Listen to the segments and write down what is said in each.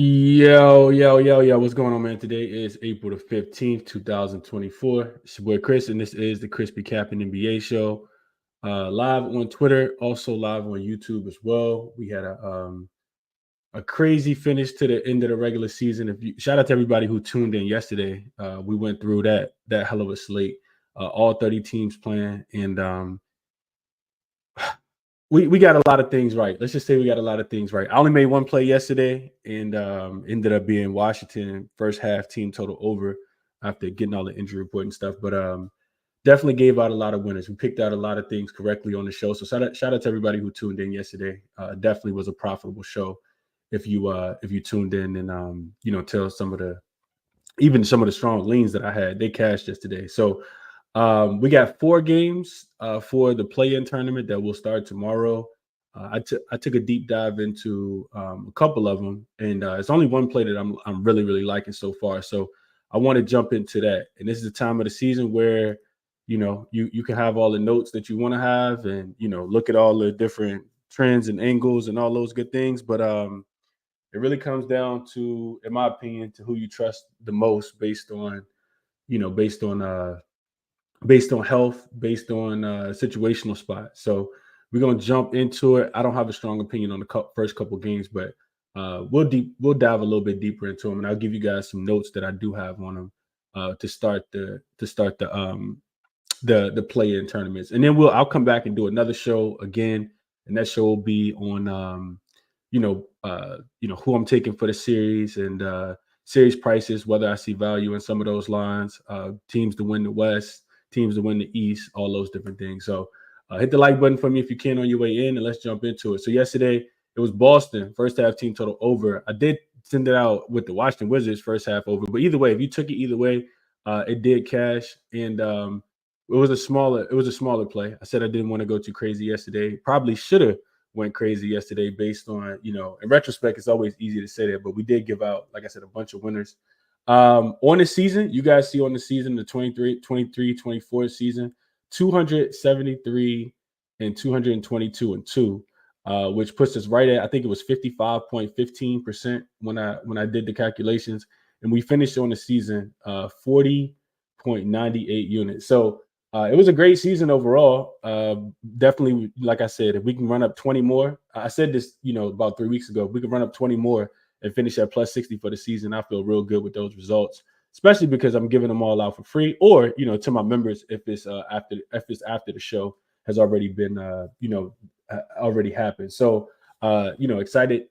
Yo. What's going on, man? Today is April the 15th, 2024. It's your boy Chris, and this is the ChrisBeCappinn NBA Show. Live on Twitter, also live on YouTube as well. We had a crazy finish to the end of the regular season. Shout out to everybody who tuned in yesterday. We went through that hell of a slate. All 30 teams playing, and we got a lot of things right. Let's just say we got a lot of things right. I only made one play yesterday and ended up being Washington first half team total over after getting all the injury report and stuff. But definitely gave out a lot of winners. We picked out a lot of things correctly on the show. So shout out to everybody who tuned in yesterday. Definitely was a profitable show. If you tuned in and tell some of the strong leans that I had, they cashed yesterday. So we got 4 games for the play-in tournament that will start tomorrow. I took a deep dive into a couple of them, and it's only one play that I'm really liking so far. So I want to jump into that. And this is the time of the season where you can have all the notes that you want to have, and look at all the different trends and angles and all those good things. But it really comes down to, in my opinion, to who you trust the most based on based on health, based on situational spot. So we're gonna jump into it. I don't have a strong opinion on the first couple games, but we'll dive a little bit deeper into them, and I'll give you guys some notes that I do have on them to start the play-in tournaments, and then I'll come back and do another show again, and that show will be on who I'm taking for the series and series prices, whether I see value in some of those lines, teams to win the West, teams to win the East, all those different things. So hit the like button for me if you can on your way in, and let's jump into it. So yesterday it was Boston first half team total over. I did send it out with the Washington Wizards first half over, but either way, if you took it either way, it did cash, and it was a smaller play. I said I didn't want to go too crazy yesterday. Probably should have went crazy yesterday based on, in retrospect, it's always easy to say that, but we did give out, like I said, a bunch of winners. On the season, you guys see on the season, the 23-24 season, 273 and 222 and 2, which puts us right at, I think it was 55.15% when I did the calculations. And we finished on the season 40.98 units. So it was a great season overall. Definitely, like I said, if we can run up 20 more, I said this, about 3 weeks ago, if we can run up 20 more and finish at plus 60 for the season, I feel real good with those results, especially because I'm giving them all out for free, or, to my members, if it's after the show has already been, already happened. So, excited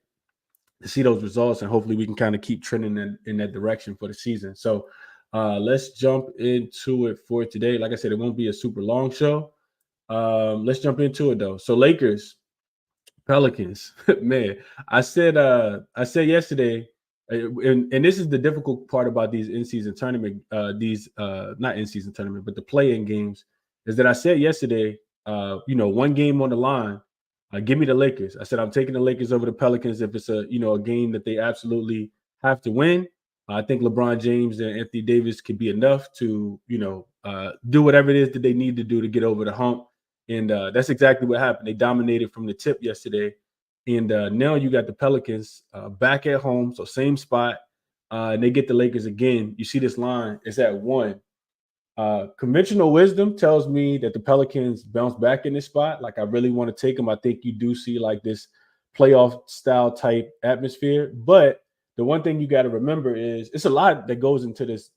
to see those results, and hopefully we can kind of keep trending in that direction for the season. So let's jump into it for today. Like I said, it won't be a super long show. Let's jump into it though. So Lakers, Pelicans, man. I said yesterday, and this is the difficult part about these in-season tournament, not in-season tournament, but the play-in games, is that I said yesterday, one game on the line, give me the Lakers. I said I'm taking the Lakers over the Pelicans if it's a game that they absolutely have to win. I think LeBron James and Anthony Davis could be enough to do whatever it is that they need to do to get over the hump. And that's exactly what happened. They dominated from the tip yesterday. And now you got the Pelicans back at home, so same spot. And they get the Lakers again. You see this line, it's at 1. Conventional wisdom tells me that the Pelicans bounce back in this spot. Like, I really want to take them. I think you do see like this playoff style type atmosphere. But the one thing you got to remember is it's a lot that goes into this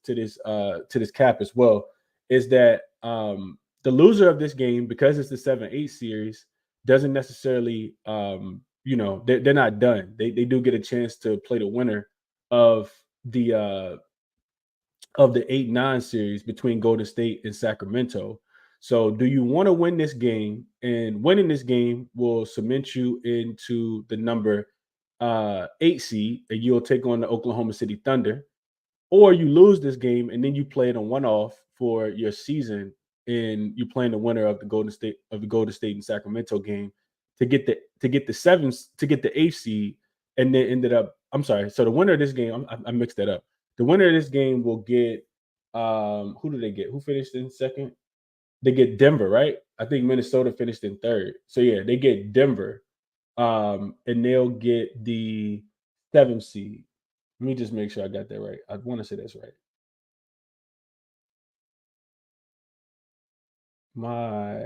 cap as well, is that the loser of this game, because it's the 7-8 series, doesn't necessarily, they're not done. They do get a chance to play the winner of the 8-9 series between Golden State and Sacramento. So do you want to win this game? And winning this game will cement you into the number 8 seed, and you'll take on the Oklahoma City Thunder. Or you lose this game and then you play it on one-off for your season, and you playing the winner of the Golden State and Sacramento game to get the 8th seed, and then ended up. I'm sorry. So the winner of this game, I mixed that up. The winner of this game will get who do they get? Who finished in second? They get Denver, right? I think Minnesota finished in third. So yeah, they get Denver, and they'll get the 7th seed. Let me just make sure I got that right. I want to say that's right. My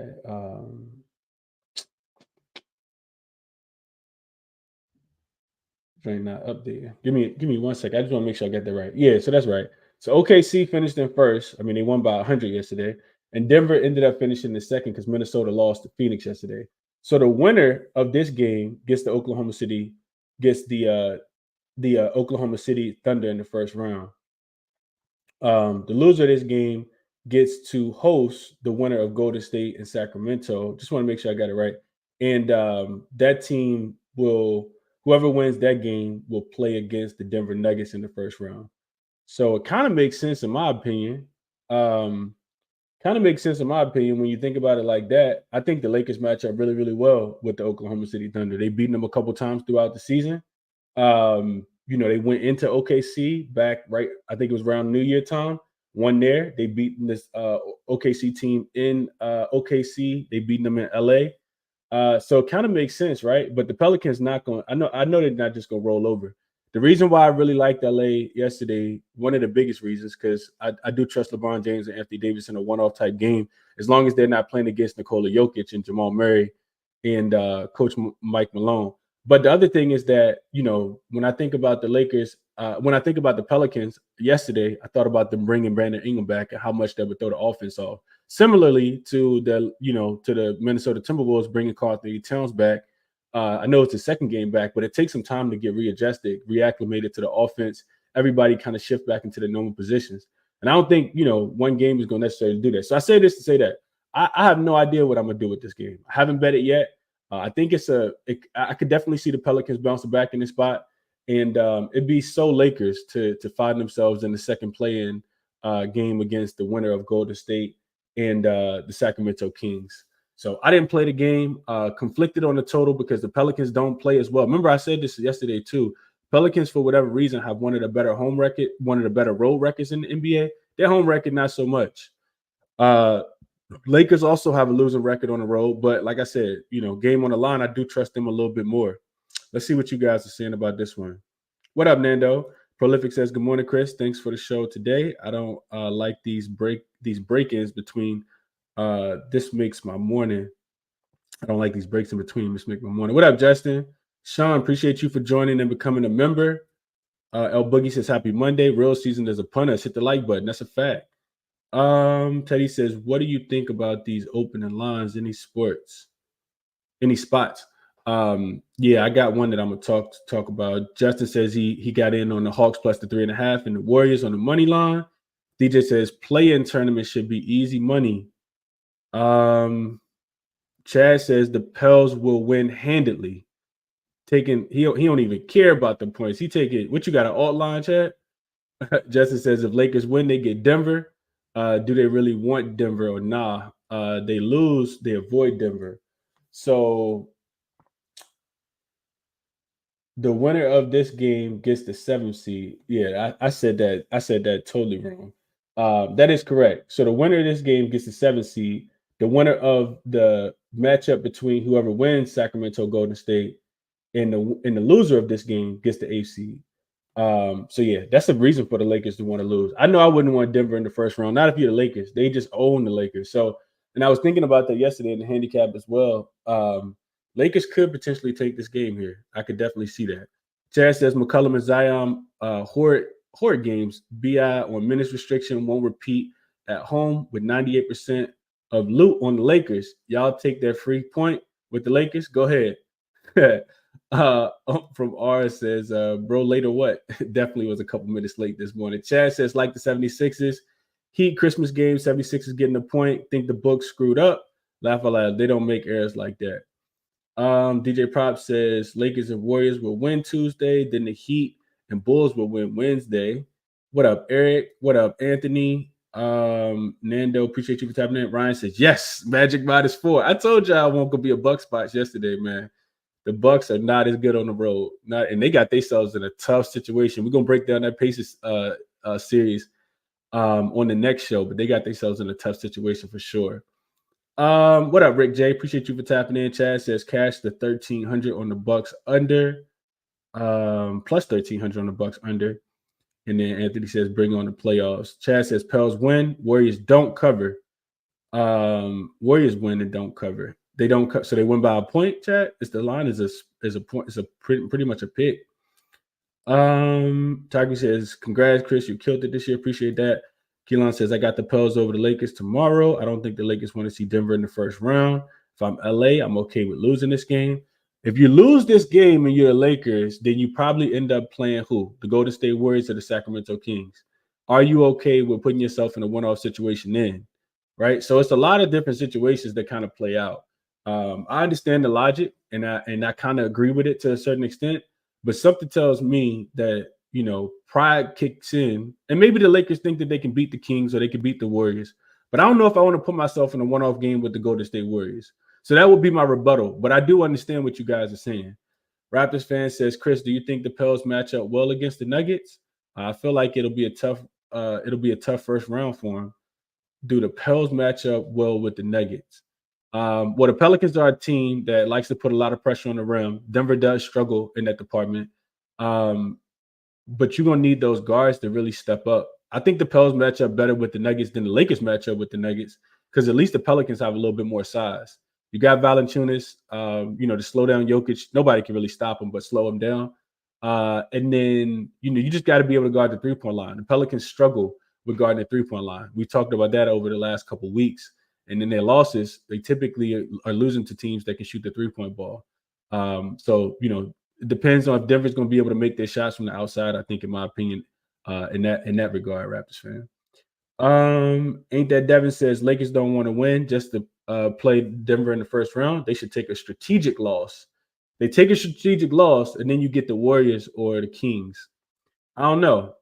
train not updated. Give me 1 second. I just want to make sure I got that right. Yeah, so that's right. So OKC finished in first. I mean, they won by 100 yesterday, and Denver ended up finishing in second because Minnesota lost to Phoenix yesterday. So the winner of this game gets the Oklahoma City Thunder in the first round. The loser of this game gets to host the winner of Golden State and Sacramento. Just want to make sure I got it right. And that team will, whoever wins that game, will play against the Denver Nuggets in the first round. So it kind of makes sense in my opinion. When you think about it like that. I think the Lakers match up really, really well with the Oklahoma City Thunder. They've beaten them a couple times throughout the season. They went into OKC back right. I think it was around New Year time. Won there. They beat this OKC team in OKC. They beat them in LA. So it kind of makes sense, right? But the Pelicans not going. I know they're not just going to roll over. The reason why I really liked LA yesterday, one of the biggest reasons, because I do trust LeBron James and Anthony Davis in a one-off type game, as long as they're not playing against Nikola Jokic and Jamal Murray and Coach Mike Malone. But the other thing is that, when I think about the Lakers, when I think about the Pelicans yesterday, I thought about them bringing Brandon Ingram back and how much that would throw the offense off. Similarly to the Minnesota Timberwolves bringing Karl-Anthony Towns back. I know it's the second game back, but it takes some time to get readjusted, reacclimated to the offense. Everybody kind of shift back into the normal positions. And I don't think, one game is going to necessarily do that. So I say this to say that I have no idea what I'm going to do with this game. I haven't bet it yet. I think I could definitely see the Pelicans bouncing back in this spot. And it'd be so Lakers to find themselves in the second play-in game against the winner of Golden State and the Sacramento Kings. So I didn't play the game, conflicted on the total because the Pelicans don't play as well. Remember, I said this yesterday too. Pelicans, for whatever reason, have one of the better home record, one of the better road records in the NBA. Their home record, not so much. Lakers also have a losing record on the road, but like I said, game on the line, I do trust them a little bit more. Let's see what you guys are saying about this one. What up, Nando? Prolific says, "Good morning, Chris. Thanks for the show today. I don't like these break-ins between. This makes my morning. I don't like these breaks in between. This makes my morning." What up, Justin? Sean, appreciate you for joining and becoming a member. El Boogie says, "Happy Monday. Real season as a punter. Hit the like button. That's a fact." Teddy says, "What do you think about these opening lines? Any spots?" Yeah, I got one that I'm gonna talk about. Justin says he got in on the Hawks plus the 3.5 and the Warriors on the money line. DJ says play-in tournament should be easy money. Chad says the Pels will win handedly. He don't even care about the points. He take it. What you got, an alt line, Chad? Justin says if Lakers win, they get Denver. Do they really want Denver or nah? They lose, they avoid Denver. So the winner of this game gets the 7th seed. Yeah, I said that. I said that totally wrong. That is correct. So the winner of this game gets the 7th seed. The winner of the matchup between whoever wins Sacramento Golden State and the loser of this game gets the 8th seed. So yeah, that's the reason for the Lakers to want to lose. I know I wouldn't want Denver in the first round. Not if you're the Lakers. They just own the Lakers. So, and I was thinking about that yesterday in the handicap as well. Lakers could potentially take this game here. I could definitely see that. Chad says McCollum and Zion horrid games. BI on minutes restriction won't repeat at home with 98% of loot on the Lakers. Y'all take that free point with the Lakers. Go ahead. From R says, bro, late or what? Definitely was a couple minutes late this morning. Chad says, like the 76ers, Heat Christmas game, 76ers getting the point. Think the book screwed up. Laugh out loud. They don't make errors like that. DJ Prop says, Lakers and Warriors will win Tuesday. Then the Heat and Bulls will win Wednesday. What up, Eric? What up, Anthony? Nando, appreciate you for tapping in. Ryan says, yes, Magic -4. I told y'all I won't go be a Buck spots yesterday, man. The Bucks are not as good on the road. And they got themselves in a tough situation. We're gonna break down that Pacers series on the next show, but they got themselves in a tough situation for sure. What up, Rick J? Appreciate you for tapping in. Chad says cash the 1,300 on the Bucks under. Plus 1,300 on the Bucks under. And then Anthony says, bring on the playoffs. Chad says, Pels win. Warriors don't cover. Warriors win and don't cover. They don't so they win by a point, Chad. It's the line is a point. It's a pretty much a pick. Tiger says, congrats, Chris. You killed it this year. Appreciate that. Keelan says, I got the Pels over the Lakers tomorrow. I don't think the Lakers want to see Denver in the first round. If I'm LA, I'm okay with losing this game. If you lose this game and you're the Lakers, then you probably end up playing who? The Golden State Warriors or the Sacramento Kings. Are you okay with putting yourself in a one-off situation then? Right? So it's a lot of different situations that kind of play out. I understand the logic, and I kind of agree with it to a certain extent, but something tells me that, you know, pride kicks in, and maybe the Lakers think that they can beat the Kings or they can beat the Warriors, but I don't know if I want to put myself in a one-off game with the Golden State Warriors. So that would be my rebuttal, but I do understand what you guys are saying. Raptors fan says, Chris, do you think the Pels match up well against the Nuggets? I feel like it'll be a tough first round for them. Do the Pels match up well with the Nuggets? Well, the Pelicans are a team that likes to put a lot of pressure on the rim. Denver does struggle in that department. But you're going to need those guards to really step up. I think the Pels match up better with the Nuggets than the Lakers match up with the Nuggets, because at least the Pelicans have a little bit more size. You got Valanciunas, to slow down Jokic. Nobody can really stop him, but slow him down. And then, you just got to be able to guard the three-point line. The Pelicans struggle with guarding the three-point line. We talked about that over the last couple of weeks. And in their losses, they typically are losing to teams that can shoot the three-point ball. So, it depends on if Denver's going to be able to make their shots from the outside, I think, in my opinion, in that regard, Raptors fan. Ain't that Devin says Lakers don't want to win just to play Denver in the first round. They should take a strategic loss. They take a strategic loss, and then you get the Warriors or the Kings. I don't know,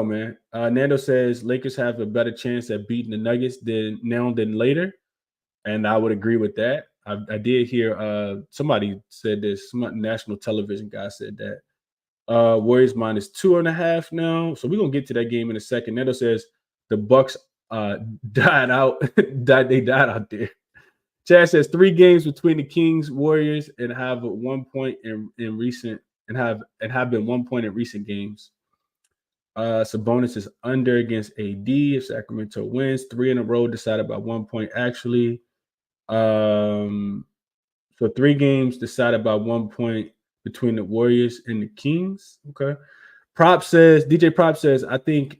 man. Nando says Lakers have a better chance at beating the Nuggets now than later, and I would agree with that. I did hear somebody said this. Some national television guy said that. Warriors minus 2.5 now. So we're gonna get to that game in a second. Nando says the Bucks died out. They died out there. Chad says 3 games between the Kings, Warriors, and have 1 point in recent and have been 1 point in recent games. Sabonis is under against AD if Sacramento wins. 3 in a row decided by 1 point actually. So 3 games decided by 1 point between the Warriors and the Kings. Okay. DJ Prop says, I think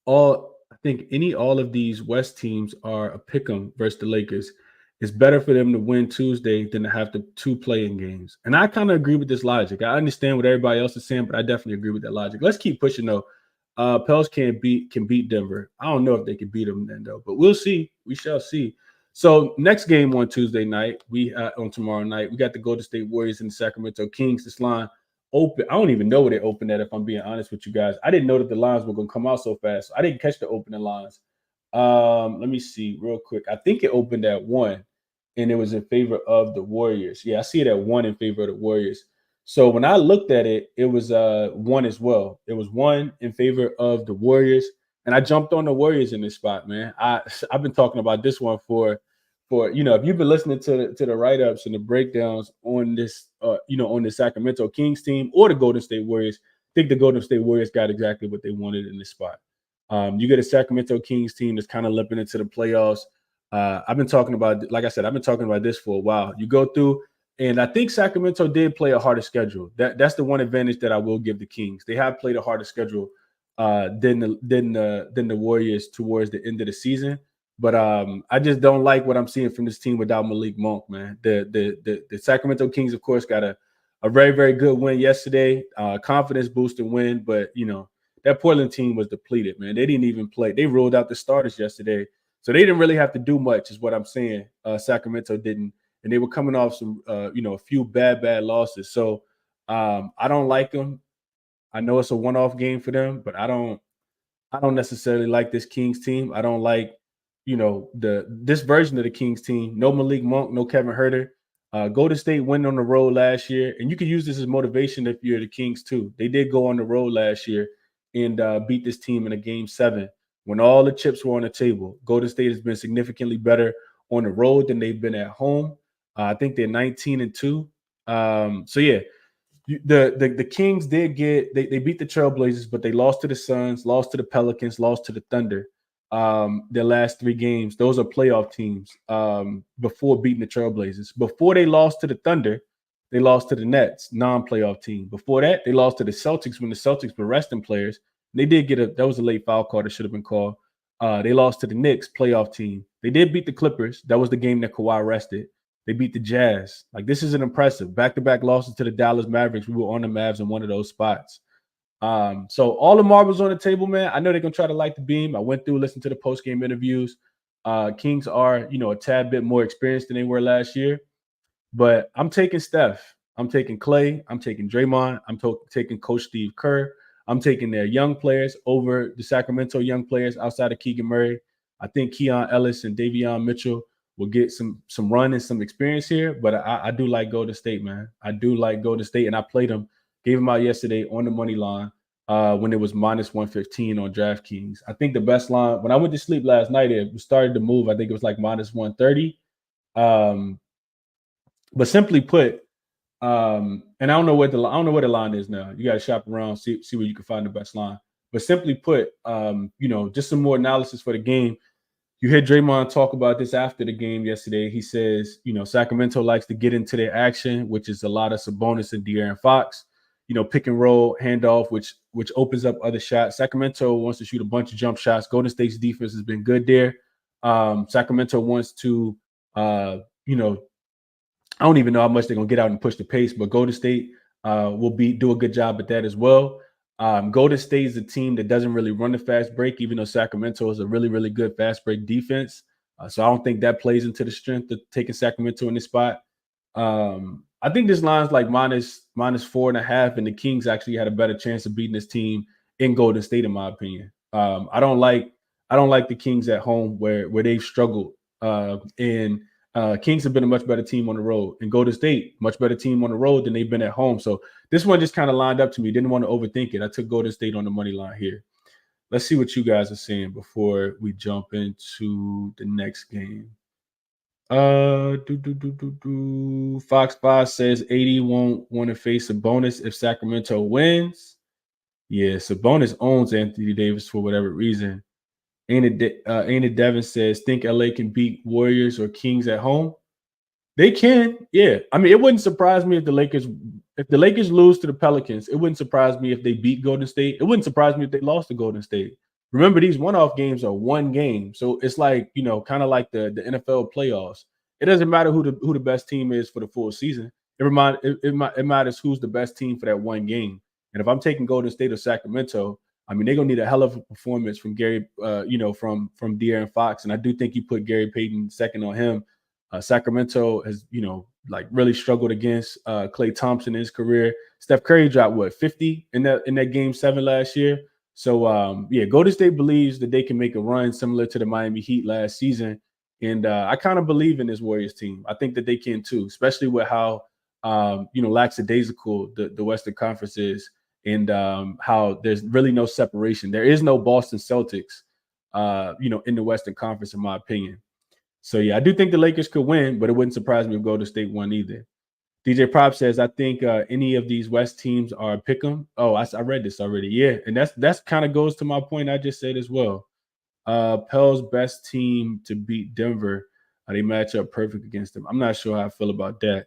all of these West teams are a pick'em versus the Lakers. It's better for them to win Tuesday than to have the 2 playing games. And I kind of agree with this logic. I understand what everybody else is saying, but I definitely agree with that logic. Let's keep pushing though. Pels can beat Denver. I don't know if they can beat them then though, but we'll see. We shall see. So next game on Tuesday night, on tomorrow night, we got the Golden State Warriors and the Sacramento Kings. This line open. I don't even know where they opened at, if I'm being honest with you guys. I didn't know that the lines were going to come out so fast. I didn't catch the opening lines. Let me see real quick. I think it opened at 1, and it was in favor of the Warriors. Yeah, I see it at 1 in favor of the Warriors. So when I looked at it, it was 1 as well. It was 1 in favor of the Warriors, and I jumped on the Warriors in this spot, man. I've been talking about this one for if you've been listening to the write-ups and the breakdowns on this, on the Sacramento Kings team or the Golden State Warriors, I think the Golden State Warriors got exactly what they wanted in this spot. You get a Sacramento Kings team that's kind of limping into the playoffs. I've been talking about, like I said, I've been talking about this for a while. You go through, and I think Sacramento did play a harder schedule. That's the one advantage that I will give the Kings. They have played a harder schedule than the Warriors towards the end of the season. But I just don't like what I'm seeing from this team without Malik Monk, man. The Sacramento Kings, of course, got a very, very good win yesterday, confidence boosting win. But that Portland team was depleted, man. They didn't even play. They ruled out the starters yesterday, so they didn't really have to do much, is what I'm saying. Sacramento didn't, and they were coming off some, a few bad losses. So I don't like them. I know it's a one-off game for them, but I don't necessarily like this Kings team. I don't like, this version of the Kings team. No Malik Monk, no Kevin Huerter. Golden State went on the road last year, and you can use this as motivation if you're the Kings too. They did go on the road last year and beat this team in a Game 7 when all the chips were on the table. Golden State has been significantly better on the road than they've been at home. I think they're 19-2. So yeah, The Kings did they beat the Trailblazers, but they lost to the Suns, lost to the Pelicans, lost to the Thunder. Their last 3 games, those are playoff teams. Before beating the Trailblazers, before they lost to the Thunder, they lost to the Nets, non-playoff team. Before that, they lost to the Celtics when the Celtics were resting players. They did that was a late foul call that should have been called. They lost to the Knicks, playoff team. They did beat the Clippers. That was the game that Kawhi rested. They beat the Jazz. Like, this isn't impressive. Back-to-back losses to the Dallas Mavericks. We were on the Mavs in one of those spots. So all the marbles on the table, man. I know they're going to try to light the beam. I went through, listened to the post-game interviews. Kings are, a tad bit more experienced than they were last year. But I'm taking Steph. I'm taking Clay. I'm taking Draymond. I'm taking Coach Steve Kerr. I'm taking their young players over the Sacramento young players outside of Keegan Murray. I think Keon Ellis and Davion Mitchell will get some run and some experience here. But I do like Golden State, man. I do like Golden State, and I played them, gave them out yesterday on the money line when it was minus 115 on DraftKings. I think the best line, when I went to sleep last night, it started to move. I think it was like minus 130. But simply put, and I don't know what the line is now. You got to shop around, see where you can find the best line. But simply put, just some more analysis for the game. You heard Draymond talk about this after the game yesterday. He says, Sacramento likes to get into their action, which is a lot of Sabonis and De'Aaron Fox. Pick and roll, handoff, which opens up other shots. Sacramento wants to shoot a bunch of jump shots. Golden State's defense has been good there. Sacramento wants to, I don't even know how much they're going to get out and push the pace, but Golden State will do a good job at that as well. Golden State is a team that doesn't really run the fast break, even though Sacramento is a really, really good fast break defense. So I don't think that plays into the strength of taking Sacramento in this spot. I think this line's like minus 4.5, and the Kings actually had a better chance of beating this team in Golden State, in my opinion. I don't like the Kings at home where they've struggled. Kings have been a much better team on the road, and Golden State, much better team on the road than they've been at home. So this one just kind of lined up to me. Didn't want to overthink it. I took Golden State on the money line here. Let's see what you guys are saying before we jump into the next game. Fox 5 says 80 won't want to face Sabonis if Sacramento wins. Yeah, Sabonis owns Anthony Davis for whatever reason. Ain't it Devin says, think LA can beat Warriors or Kings at home? They can, yeah. I mean, it wouldn't surprise me if the Lakers lose to the Pelicans. It wouldn't surprise me if they beat Golden State. It wouldn't surprise me if they lost to Golden State. Remember, these one-off games are one game. So it's like, kind of like the NFL playoffs. It doesn't matter who the best team is for the full season. It matters who's the best team for that one game. And if I'm taking Golden State or Sacramento, I mean, they're gonna need a hell of a performance from Gary, from De'Aaron Fox, and I do think you put Gary Payton second on him. Sacramento has, really struggled against Klay Thompson in his career. Steph Curry dropped 50 in that game 7 last year. So Golden State believes that they can make a run similar to the Miami Heat last season, and I kind of believe in this Warriors team. I think that they can too, especially with how lackadaisical the Western Conference is. And how there's really no separation. There is no Boston Celtics, in the Western Conference, in my opinion. So, yeah, I do think the Lakers could win, but it wouldn't surprise me if Golden State won either. DJ Prop says, I think any of these West teams are pick 'em. Oh, I read this already. Yeah, and that's kind of goes to my point I just said as well. Pell's best team to beat Denver. They match up perfect against them. I'm not sure how I feel about that.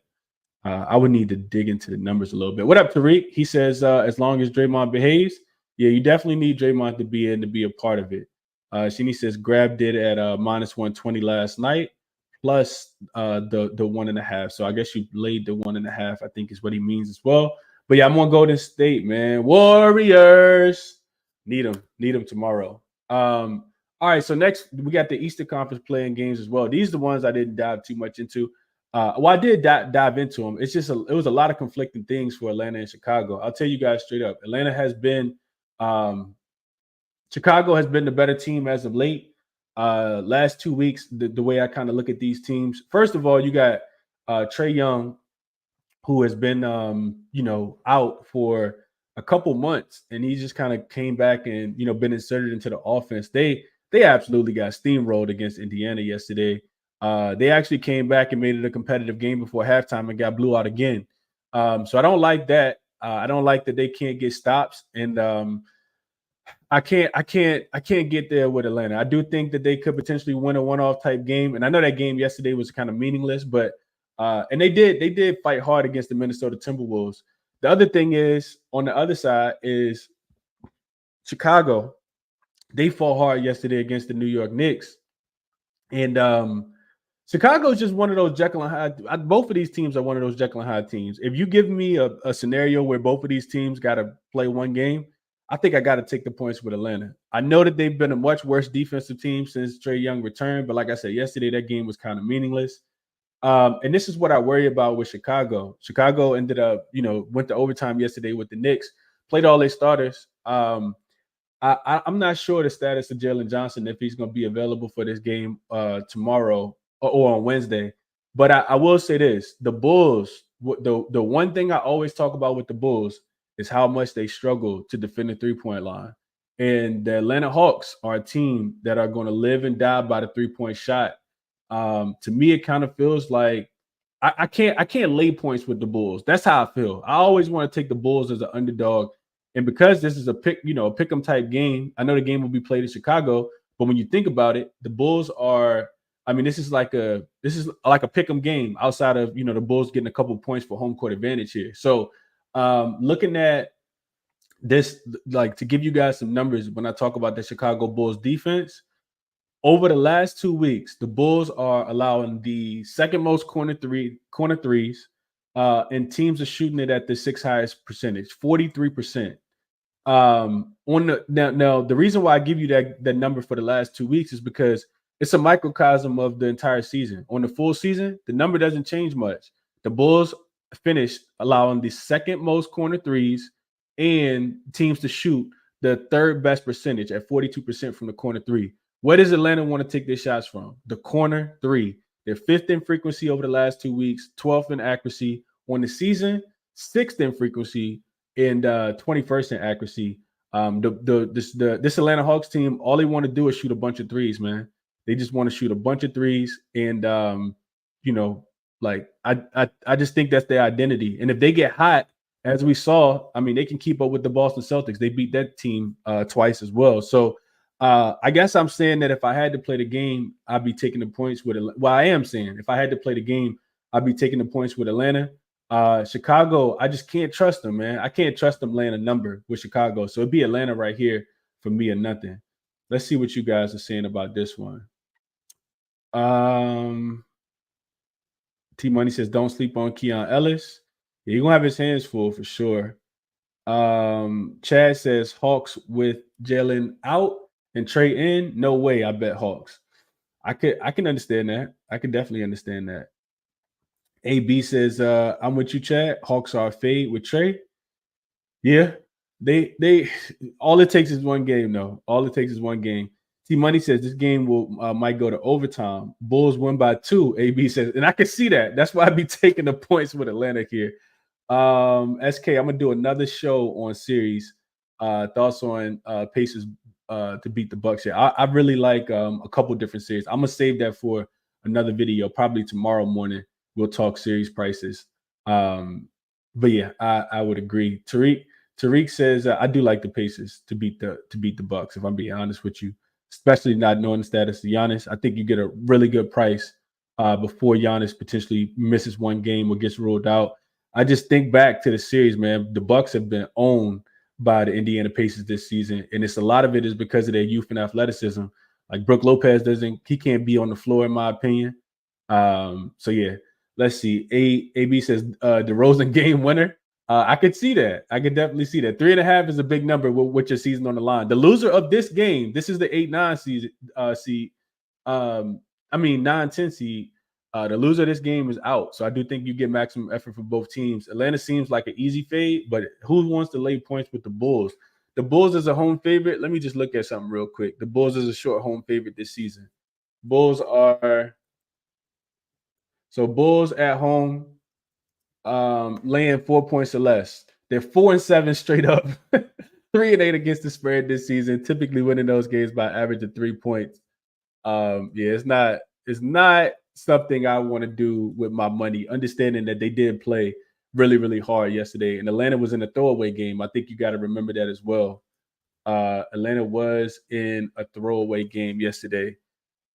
I would need to dig into the numbers a little bit. What up, Tariq? He says, as long as Draymond behaves, yeah, you definitely need Draymond to be a part of it. Sheeny says, grabbed it at minus 120 last night, plus the 1.5. So I guess you laid the 1.5, I think is what he means as well. But yeah, I'm on Golden State, man. Warriors. Need them tomorrow. All right, so next we got the Eastern Conference playing games as well. These are the ones I didn't dive too much into. I did dive into them. It's just it was a lot of conflicting things for Atlanta and Chicago. I'll tell you guys straight up. Chicago has been the better team as of late. Last 2 weeks, the way I kind of look at these teams. First of all, you got Trae Young, who has been out for a couple months, and he just kind of came back and been inserted into the offense. They absolutely got steamrolled against Indiana yesterday. They actually came back and made it a competitive game before halftime and got blew out again. So I don't like that. I don't like that they can't get stops, and I can't get there with Atlanta. I do think that they could potentially win a one-off type game, and I know that game yesterday was kind of meaningless, but and they did fight hard against the Minnesota Timberwolves. The other thing is on the other side is Chicago. They fought hard yesterday against the New York Knicks, and Chicago is just one of those Jekyll and Hyde. Both of these teams are one of those Jekyll and Hyde teams. If you give me a scenario where both of these teams got to play one game, I think I got to take the points with Atlanta. I know that they've been a much worse defensive team since Trae Young returned, but like I said yesterday, that game was kind of meaningless. And this is what I worry about with Chicago. Chicago ended up, went to overtime yesterday with the Knicks, played all their starters. I'm not sure the status of Jalen Johnson, if he's going to be available for this game tomorrow or on Wednesday. But I will say this: the Bulls. The one thing I always talk about with the Bulls is how much they struggle to defend the 3-point line. And the Atlanta Hawks are a team that are going to live and die by the 3-point shot. To me, it kind of feels like I can't lay points with the Bulls. That's how I feel. I always want to take the Bulls as an underdog. And because this is a pick 'em type game, I know the game will be played in Chicago, but when you think about it, the Bulls are, this is like a pick 'em game outside of, the Bulls getting a couple of points for home court advantage here. So looking at this, like, to give you guys some numbers, when I talk about the Chicago Bulls defense, over the last 2 weeks, the Bulls are allowing the second most corner threes, and teams are shooting it at the sixth highest percentage, 43%. Now, the reason why I give you that number for the last 2 weeks is because it's a microcosm of the entire season. On the full season, the number doesn't change much. The Bulls finished allowing the second most corner threes and teams to shoot the third best percentage at 42% from the corner three. Where does Atlanta want to take their shots from? The corner three. They're fifth in frequency over the last 2 weeks, 12th in accuracy on the season, sixth in frequency, and 21st in accuracy. This Atlanta Hawks team, all they want to do is shoot a bunch of threes, man. They just want to shoot a bunch of threes, and I just think that's their identity. And if they get hot, as we saw, they can keep up with the Boston Celtics. They beat that team twice as well. So I guess I'm saying that if I had to play the game, I'd be taking the points with. Well, I am saying if I had to play the game, I'd be taking the points with Atlanta. Chicago, I just can't trust them, man. I can't trust them laying a number with Chicago. So it'd be Atlanta right here for me or nothing. Let's see what you guys are saying about this one. T Money says, don't sleep on Keon Ellis. Yeah, he's gonna have his hands full for sure. Chad says Hawks with Jalen out and Trae in. No way, I bet Hawks. I can understand that. I can definitely understand that. AB says, I'm with you, Chad. Hawks are a fade with Trae. Yeah, they all it takes is one game, though. All it takes is one game. T Money says this game might go to overtime. Bulls win by 2. AB says, and I can see that. That's why I'd be taking the points with Atlanta here. SK, I'm gonna do another show on series. Thoughts on Pacers to beat the Bucks here. I really like a couple different series. I'm gonna save that for another video, probably tomorrow morning. We'll talk series prices. But yeah, I would agree. Tariq says I do like the Pacers to beat the Bucks, if I'm being honest with you, especially not knowing the status of Giannis. I think you get a really good price before Giannis potentially misses one game or gets ruled out. I just think back to the series, man. The Bucks have been owned by the Indiana Pacers this season, and a lot of it is because of their youth and athleticism. Like Brook Lopez can't be on the floor, in my opinion. So yeah, let's see. AB says DeRozan game winner. I could see that. I could definitely see that. 3.5 is a big number with your season on the line. The loser of this game, this is the 8-9 seed. 9-10 seed. The loser of this game is out. So I do think you get maximum effort for both teams. Atlanta seems like an easy fade, but who wants to lay points with the Bulls? The Bulls is a home favorite. Let me just look at something real quick. The Bulls is a short home favorite this season. Bulls at home, laying 4 points or less. They're 4-7 straight up, 3-8 against the spread this season. Typically winning those games by average of 3 points. It's not something I want to do with my money. Understanding that they did play really, really hard yesterday. And Atlanta was in a throwaway game. I think you got to remember that as well. Atlanta was in a throwaway game yesterday.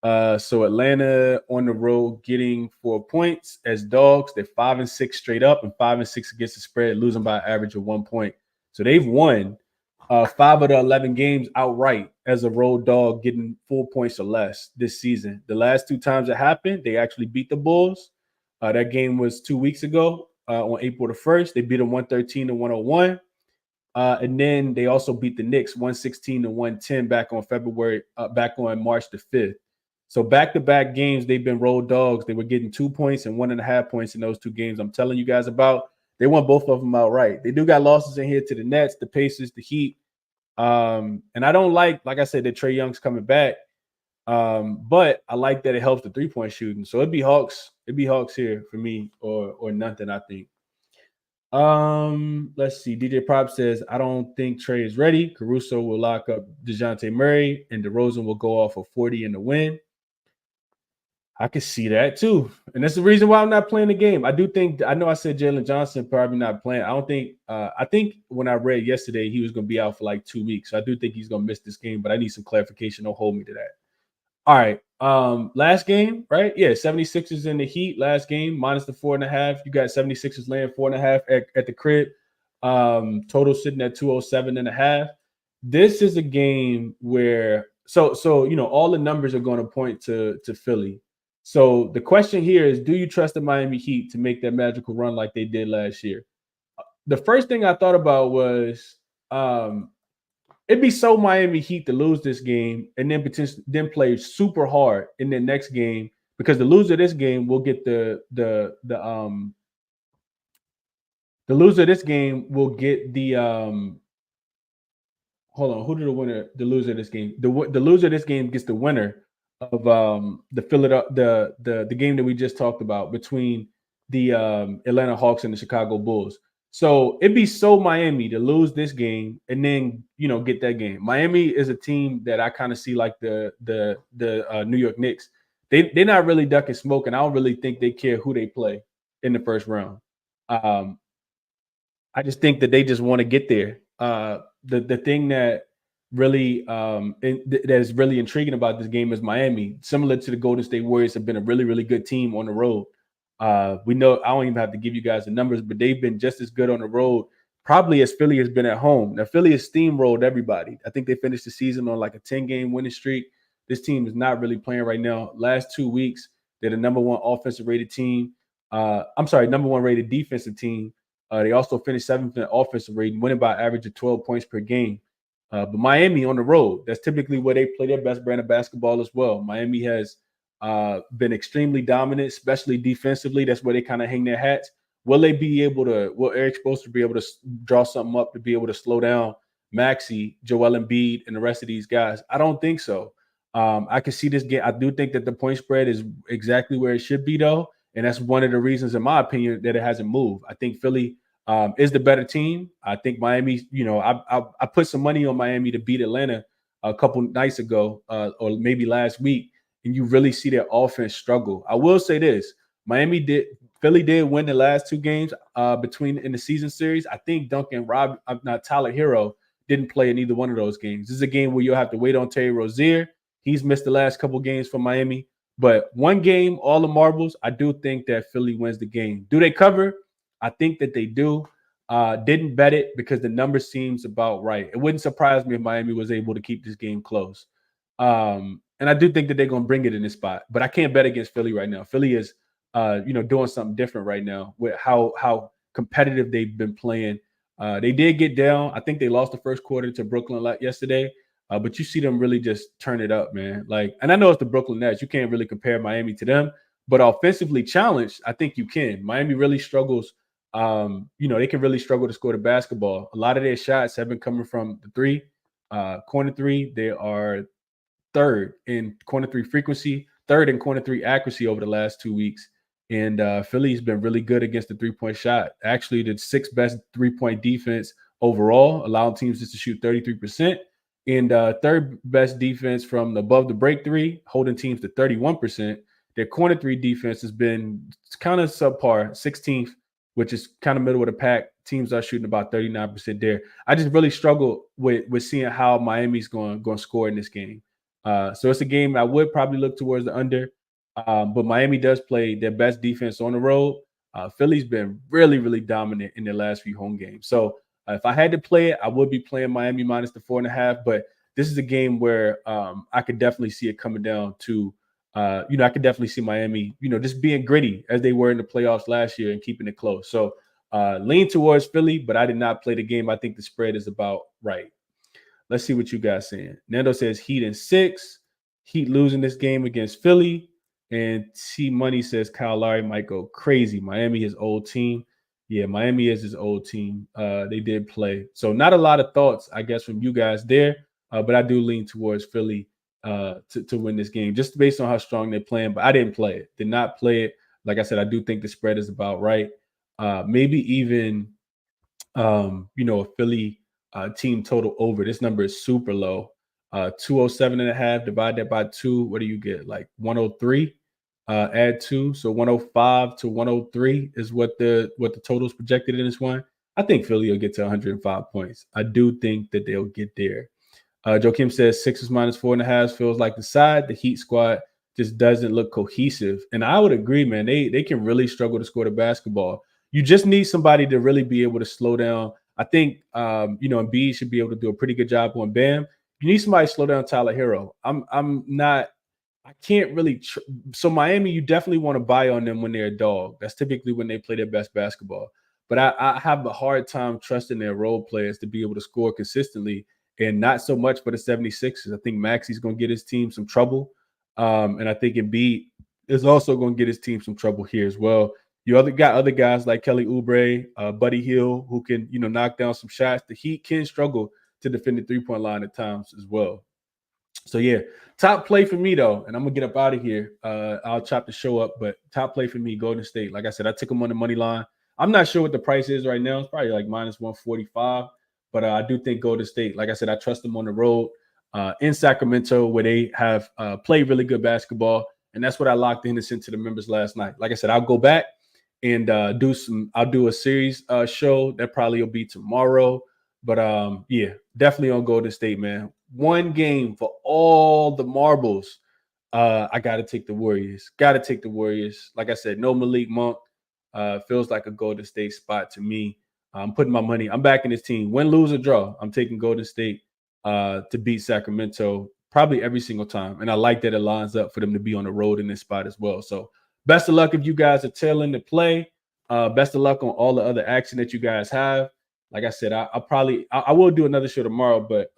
So Atlanta on the road getting 4 points as dogs. They're 5-6 straight up and 5-6 against the spread, losing by an average of 1 point. So they've won 5 of the 11 games outright as a road dog, getting 4 points or less this season. The last 2 times it happened, they actually beat the Bulls. That game was 2 weeks ago on April the 1st. They beat them 113-101. And then they also beat the Knicks 116-110 back on March the 5th. So back-to-back games, they've been road dogs. They were getting 2 points and 1.5 points in those 2 games I'm telling you guys about. They won both of them outright. They do got losses in here to the Nets, the Pacers, the Heat. And I don't like I said, that Trae Young's coming back. But I like that it helps the 3-point shooting. So it'd be Hawks here for me or nothing, I think. Let's see. DJ Prop says, I don't think Trae is ready. Caruso will lock up DeJounte Murray, and DeRozan will go off for 40 in the win. I could see that too. And that's the reason why I'm not playing the game. I know I said Jalen Johnson probably not playing. I think when I read yesterday, he was going to be out for like 2 weeks. So I do think he's going to miss this game, but I need some clarification. Don't hold me to that. All right. Last game, right? Yeah, 76ers in the Heat. Last game, minus the 4.5. You got 76ers laying 4.5 at the crib. Total sitting at 207.5. This is a game where so all the numbers are going to point to Philly. So the question here is, do you trust the Miami Heat to make that magical run like they did last year? The first thing I thought about was it'd be so Miami Heat to lose this game and then play super hard in the next game, because the loser of this game will get the loser of this game will get the hold on, who did the loser of this game? The loser of this game gets the winner of the game that we just talked about between the Atlanta Hawks and the Chicago Bulls. So it'd be so Miami to lose this game and then get that game. Miami is a team that I kind of see like the New York Knicks. They're not really ducking smoke, and I don't really think they care who they play in the first round. I just think that they just want to get there. The thing that really that is really intriguing about this game is Miami. Similar to the Golden State Warriors, have been a really, really good team on the road. We know I don't even have to give you guys the numbers, but they've been just as good on the road, probably as Philly has been at home. Now, Philly has steamrolled everybody. I think they finished the season on like a 10-game winning streak. This team is not really playing right now. Last 2 weeks, they're the number one offensive rated team. Number one rated defensive team. They also finished 7th in offensive rating, winning by an average of 12 points per game. But Miami on the road, that's typically where they play their best brand of basketball as well. Miami has been extremely dominant, especially defensively. That's where they kind of hang their hats. Will Eric Spoelstra be able to draw something up to be able to slow down Maxey, Joel Embiid, and the rest of these guys? I don't think so. I can see this game. I do think that the point spread is exactly where it should be, though. And that's one of the reasons, in my opinion, that it hasn't moved. I think Philly is the better team. I think Miami, I put some money on Miami to beat Atlanta a couple nights ago, or maybe last week, and you really see their offense struggle. I will say this: Philly did win the last 2 games in the season series. I think Tyler Hero didn't play in either one of those games. This is a game where you'll have to wait on Terry Rozier. He's missed the last couple games for Miami. But one game, all the marbles, I do think that Philly wins the game. Do they cover? I think that they do. Didn't bet it because the number seems about right. It wouldn't surprise me if Miami was able to keep this game close. And I do think that they're going to bring it in this spot. But I can't bet against Philly right now. Philly is, doing something different right now with how competitive they've been playing. They did get down. I think they lost the first quarter to Brooklyn yesterday. But you see them really just turn it up, man. And I know it's the Brooklyn Nets. You can't really compare Miami to them. But offensively challenged, I think you can. Miami really struggles. They can really struggle to score the basketball. A lot of their shots have been coming from the three, corner three. They are third in corner three frequency, third in corner three accuracy over the last 2 weeks. And Philly's been really good against the 3-point shot. Actually, the 6th best 3-point defense overall, allowing teams just to shoot 33%. And third best defense from above the break 3, holding teams to 31%. Their corner 3 defense has been kind of subpar, 16th which is kind of middle of the pack. Teams are shooting about 39% there. I just really struggle with seeing how Miami's going to score in this game. So it's a game I would probably look towards the under. But Miami does play their best defense on the road. Philly's been really, really dominant in their last few home games. So if I had to play it, I would be playing Miami minus the 4.5. But this is a game where I could definitely see it coming down to, I could definitely see Miami, just being gritty as they were in the playoffs last year and keeping it close. So lean towards Philly, but I did not play the game. I think the spread is about right. Let's see what you guys saying. Nando says Heat in 6. Heat losing this game against Philly. And T Money says Kyle Lowry might go crazy. Miami, his old team. Yeah, Miami is his old team. They did play. So not a lot of thoughts, I guess, from you guys there. But I do lean towards Philly to win this game, just based on how strong they're playing. But I didn't play it. Did not play it. Like I said, I do think the spread is about right. Maybe even, a Philly team total over. This number is super low. 207.5, divide that by 2. What do you get? Like 103. Add 2, so 105 to 103 is what the total is projected in this one. I think Philly will get to 105 points. I do think that they'll get there. Joakim says Sixers minus 4.5 feels like the side. The Heat squad just doesn't look cohesive, and I would agree, man. They can really struggle to score the basketball. You just need somebody to really be able to slow down. I think Embiid should be able to do a pretty good job on Bam. You need somebody to slow down Tyler Hero. I can't really. So Miami, you definitely want to buy on them when they're a dog. That's typically when they play their best basketball. But I have a hard time trusting their role players to be able to score consistently, and not so much for the 76ers. I think Maxi's going to get his team some trouble. And I think Embiid is also going to get his team some trouble here as well. You got other guys like Kelly Oubre, Buddy Hield, who can, knock down some shots. The Heat can struggle to defend the three-point line at times as well. So, yeah, top play for me, though, and I'm going to get up out of here. I'll chop the show up, but top play for me, Golden State. Like I said, I took them on the money line. I'm not sure what the price is right now. It's probably like minus 145, but I do think Golden State, like I said, I trust them on the road in Sacramento where they have played really good basketball, and that's what I locked in and sent to the members last night. Like I said, I'll go back and I'll do a series show that probably will be tomorrow. But yeah, definitely on Golden State, man. One game for all the marbles. I got to take the Warriors. Got to take the Warriors. Like I said, no Malik Monk. Feels like a Golden State spot to me. I'm putting my money. I'm backing this team. Win, lose, or draw. I'm taking Golden State to beat Sacramento probably every single time. And I like that it lines up for them to be on the road in this spot as well. So best of luck if you guys are tailing the play. Best of luck on all the other action that you guys have. Like I said, I will do another show tomorrow, but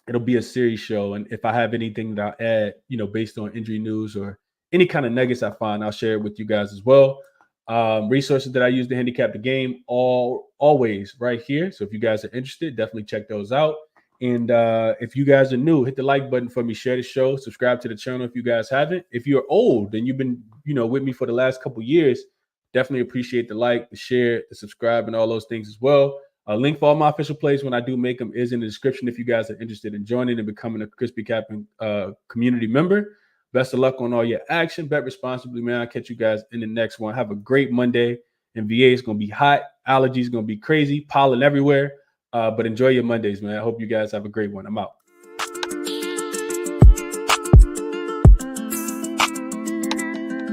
it'll be a series show. And if I have anything that I'll add, based on injury news or any kind of nuggets I find, I'll share it with you guys as well. Resources that I use to handicap the game, always right here. So if you guys are interested, definitely check those out. And if you guys are new, hit the like button for me, share the show, subscribe to the channel if you guys haven't. If you're old and you've been, with me for the last couple years, definitely appreciate the like, the share, the subscribe, and all those things as well. A link for all my official plays when I do make them is in the description if you guys are interested in joining and becoming a ChrisBeCappinn community member. Best of luck on all your action. Bet responsibly, man. I'll catch you guys in the next one. Have a great Monday. And VA is going to be hot. Allergies going to be crazy. Pollen everywhere. But enjoy your Mondays, man. I hope you guys have a great one. I'm out.